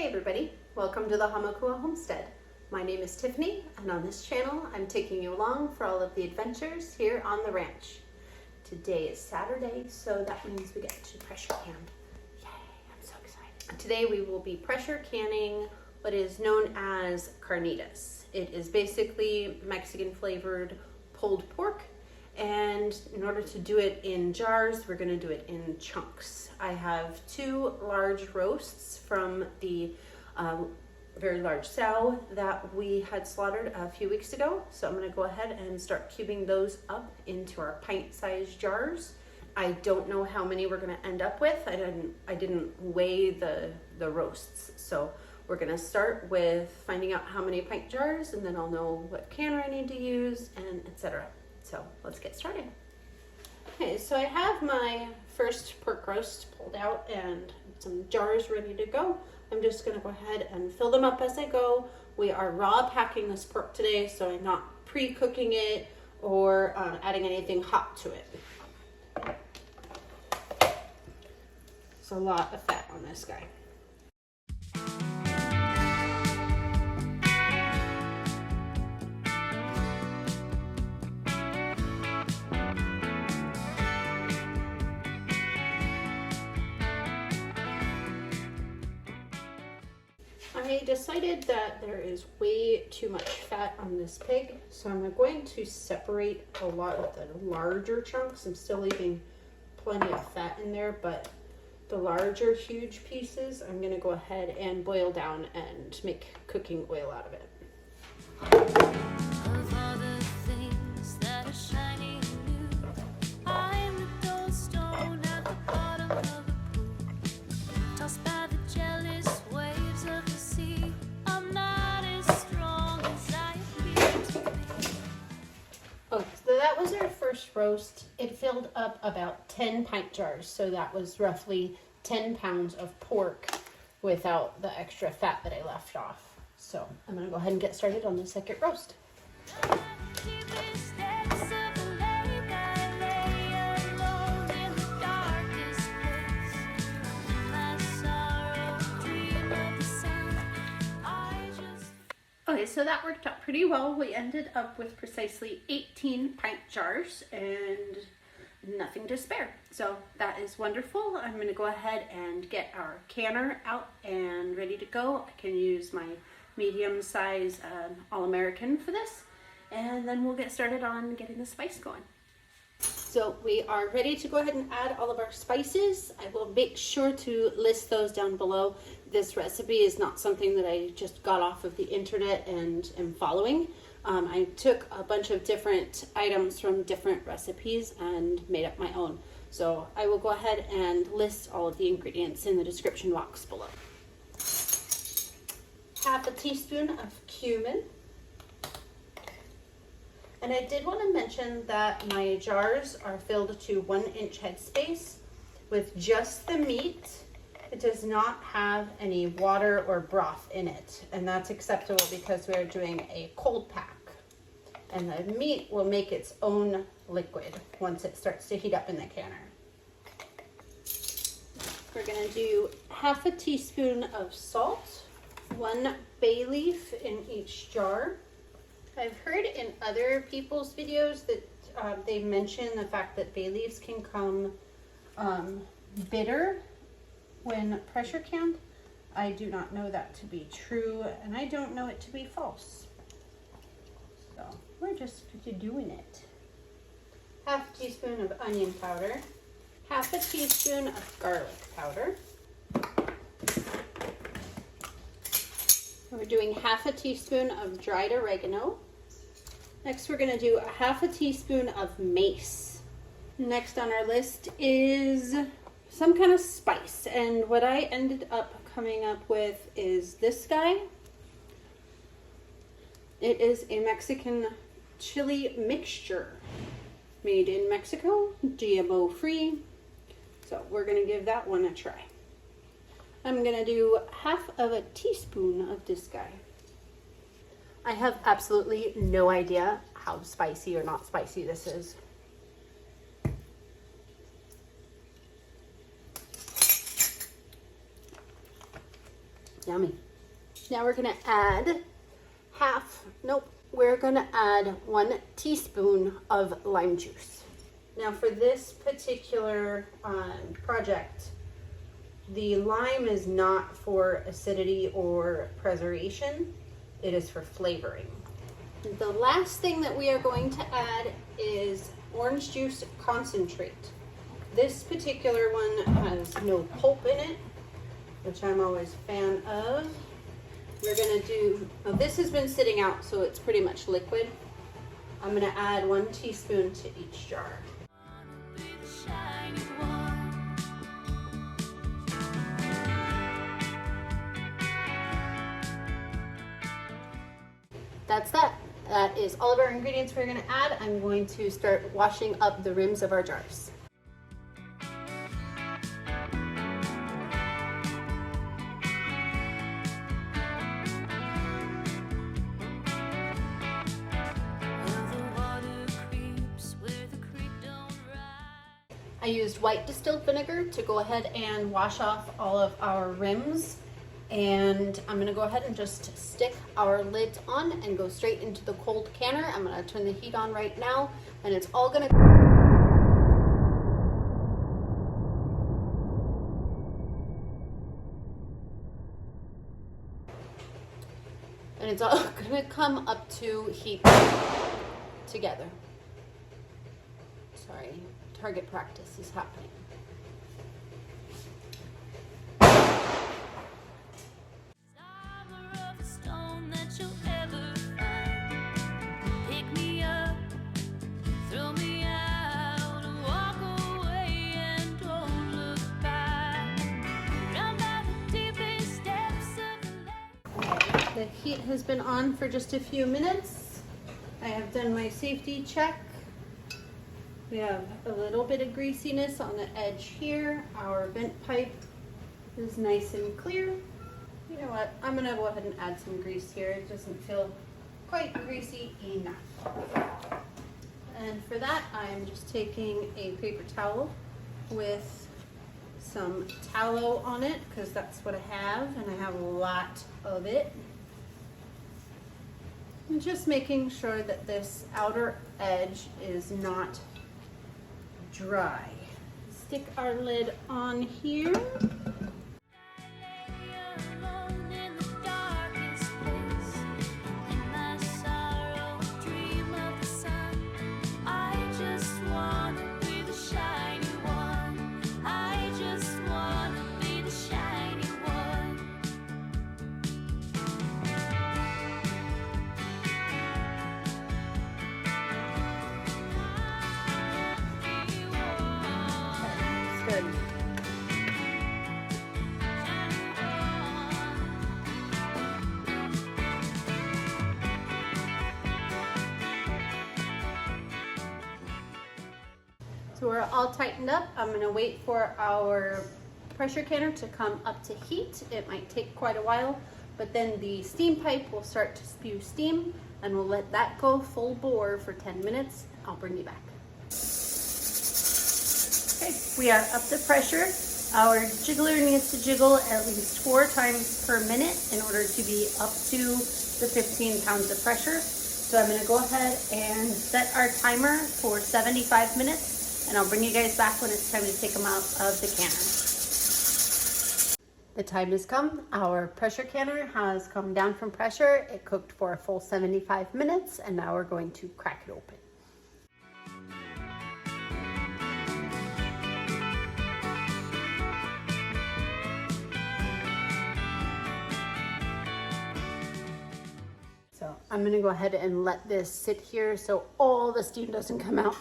Hey everybody, welcome to the Hamakua Homestead. My name is Tiffany, and on this channel I'm taking you along for all of the adventures here on the ranch. Today is Saturday, so that means we get to pressure can. Yay, I'm so excited. Today we will be pressure canning what is known as Carnitas. It is basically Mexican flavored pulled pork, and in order to do it in jars, we're going to do it in chunks. I have two large roasts from the very large sow that we had slaughtered a few weeks ago. So I'm going to go ahead and start cubing those up into our pint-sized jars. I don't know how many we're going to end up with. I didn't weigh the roasts. So we're going to start with finding out how many pint jars, and then I'll know what canner I need to use, and etc. So let's get started. Okay, so I have my first pork roast pulled out and some jars ready to go. I'm just going to go ahead and fill them up as I go. We are raw packing this pork today, so I'm not pre-cooking it or adding anything hot to it. There's a lot of fat on this guy. I decided that there is way too much fat on this pig, so I'm going to separate a lot of the larger chunks. I'm still leaving plenty of fat in there, but the larger, huge pieces, I'm going to go ahead and boil down and make cooking oil out of it. Roast, it filled up about 10 pint jars, so that was roughly 10 pounds of pork without the extra fat that I left off. So I'm going to go ahead and get started on the second roast. Okay, so that worked out pretty well. We ended up with precisely 18 pint jars and nothing to spare. So that is wonderful. I'm going to go ahead and get our canner out and ready to go. I can use my medium size All-American for this, and then we'll get started on getting the spice going. So we are ready to go ahead and add all of our spices. I will make sure to list those down below. This recipe is not something that I just got off of the internet and am following. I took a bunch of different items from different recipes and made up my own. So I will go ahead and list all of the ingredients in the description box below. Half a teaspoon of cumin. And I did want to mention that my jars are filled to 1 inch headspace with just the meat. It does not have any water or broth in it, and that's acceptable because we're doing a cold pack. And the meat will make its own liquid once it starts to heat up in the canner. We're going to do half a teaspoon of salt, 1 bay leaf in each jar. I've heard in other people's videos that they mention the fact that bay leaves can come bitter when pressure canned. I do not know that to be true, and I don't know it to be false. So we're just doing it. Half a teaspoon of onion powder, half a teaspoon of garlic powder. We're doing half a teaspoon of dried oregano. Next, we're going to do half a teaspoon of mace. Next on our list is some kind of spice, and what I ended up coming up with is this guy. It is a Mexican chili mixture made in Mexico, GMO free. So we're going to give that one a try. I'm going to do half of a teaspoon of this guy. I have absolutely no idea how spicy or not spicy this is. yummy. Now we're gonna add we're gonna add 1 teaspoon of lime juice. Now for this particular project, the lime is not for acidity or preservation, it is for flavoring. The last thing that we are going to add is orange juice concentrate. This particular one has no pulp in it, which I'm always a fan of. We're gonna do, this has been sitting out, so it's pretty much liquid. I'm gonna add 1 teaspoon to each jar. That's that. That is all of our ingredients we're gonna add. I'm going to start washing up the rims of our jars. I used white distilled vinegar to go ahead and wash off all of our rims. And I'm gonna go ahead and just stick our lids on and go straight into the cold canner. I'm gonna turn the heat on right now, and it's all gonna come up to heat together. Sorry, target practice is happening. The heat has been on for just a few minutes. I have done my safety check. We have a little bit of greasiness on the edge here. Our vent pipe is nice and clear. You know what? I'm gonna go ahead and add some grease here. It doesn't feel quite greasy enough. And for that, I'm just taking a paper towel with some tallow on it, because that's what I have, and I have a lot of it. And just making sure that this outer edge is not dry. Stick our lid on here. So we're all tightened up. I'm gonna wait for our pressure canner to come up to heat. It might take quite a while, but then the steam pipe will start to spew steam, and we'll let that go full bore for 10 minutes. I'll bring you back. Okay, we are up to pressure. Our jiggler needs to jiggle at least 4 times per minute in order to be up to the 15 pounds of pressure. So I'm gonna go ahead and set our timer for 75 minutes, and I'll bring you guys back when it's time to take them out of the canner. The time has come. Our pressure canner has come down from pressure. It cooked for a full 75 minutes, and now we're going to crack it open. So I'm gonna go ahead and let this sit here so all the steam doesn't come out.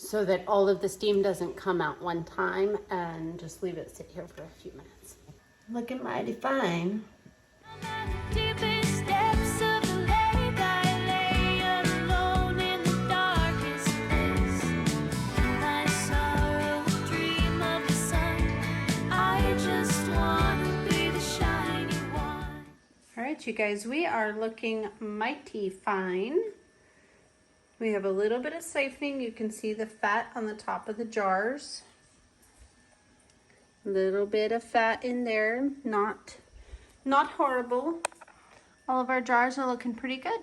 So that all of the steam doesn't come out one time, and just leave it sit here for a few minutes. Looking mighty fine. All right, you guys, we are looking mighty fine. We have a little bit of siphoning. You can see the fat on the top of the jars. A little bit of fat in there, not horrible. All of our jars are looking pretty good.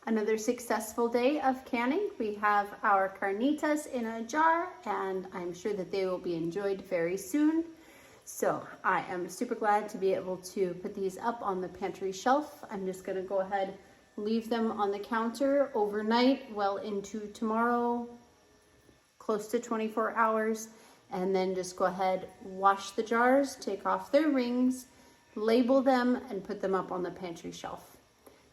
Another successful day of canning. We have our carnitas in a jar, and I'm sure that they will be enjoyed very soon. So I am super glad to be able to put these up on the pantry shelf. I'm just gonna go ahead, leave them on the counter overnight, well into tomorrow, close to 24 hours, and then just go ahead, wash the jars, take off their rings, label them, and put them up on the pantry shelf.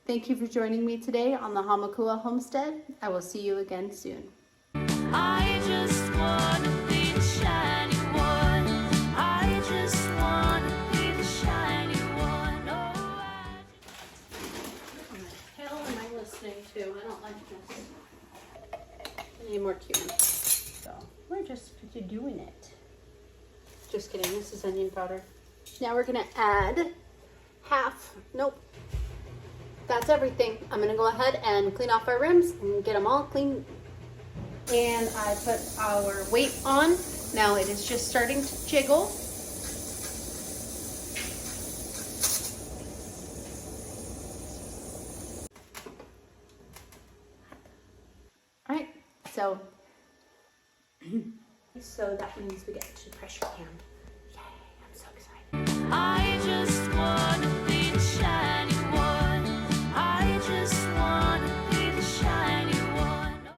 Thank you for joining me today on the Hamakua Homestead. I will see you again soon. I just want to be the shiny one. I just want to be the shiny one. Oh, What the hell am I listening to? I don't like this. I need more cumin. So we're just doing it. Just kidding, this is onion powder. Now we're gonna add that's everything. I'm gonna go ahead and clean off our rims and get them all clean. And I put our weight on. Now it is just starting to jiggle. All right, so that means we get to pressure can. Yay, I'm so excited. I